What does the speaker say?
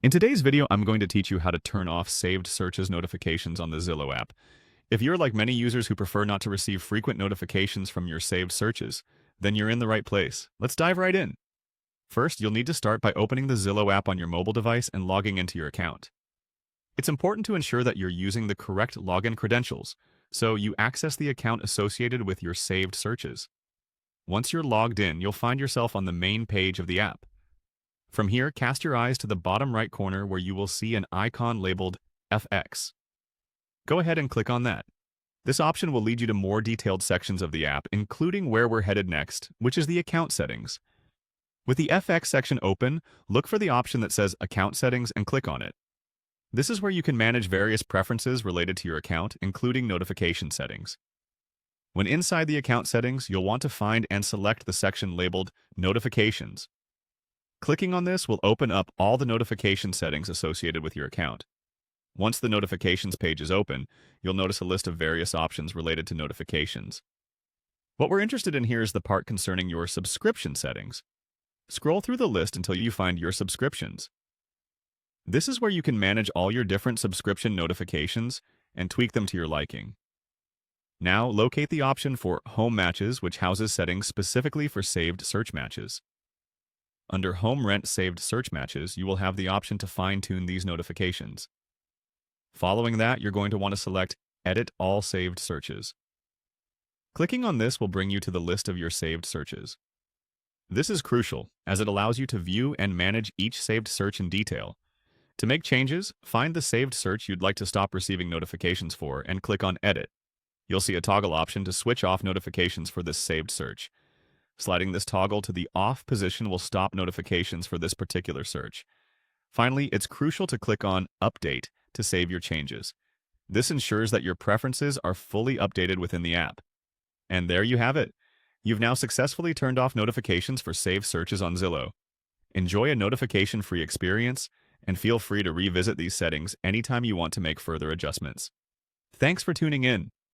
In today's video, I'm going to teach you how to turn off saved searches notifications on the Zillow app. If you're like many users who prefer not to receive frequent notifications from your saved searches, then you're in the right place. Let's dive right in. First, you'll need to start by opening the Zillow app on your mobile device and logging into your account. It's important to ensure that you're using the correct login credentials, so you access the account associated with your saved searches. Once you're logged in, you'll find yourself on the main page of the app. From here, cast your eyes to the bottom right corner where you will see an icon labeled FX. Go ahead and click on that. This option will lead you to more detailed sections of the app, including where we're headed next, which is the account settings. With the FX section open, look for the option that says Account Settings and click on it. This is where you can manage various preferences related to your account, including notification settings. When inside the account settings, you'll want to find and select the section labeled Notifications. Clicking on this will open up all the notification settings associated with your account. Once the notifications page is open, you'll notice a list of various options related to notifications. What we're interested in here is the part concerning your subscription settings. Scroll through the list until you find your subscriptions. This is where you can manage all your different subscription notifications and tweak them to your liking. Now, locate the option for Home Matches, which houses settings specifically for saved search matches. Under Home Rent Saved Search Matches, you will have the option to fine-tune these notifications. Following that, you're going to want to select Edit All Saved Searches. Clicking on this will bring you to the list of your saved searches. This is crucial, as it allows you to view and manage each saved search in detail. To make changes, find the saved search you'd like to stop receiving notifications for and click on Edit. You'll see a toggle option to switch off notifications for this saved search. Sliding this toggle to the off position will stop notifications for this particular search. Finally, it's crucial to click on Update to save your changes. This ensures that your preferences are fully updated within the app. And there you have it. You've now successfully turned off notifications for saved searches on Zillow. Enjoy a notification-free experience, and feel free to revisit these settings anytime you want to make further adjustments. Thanks for tuning in.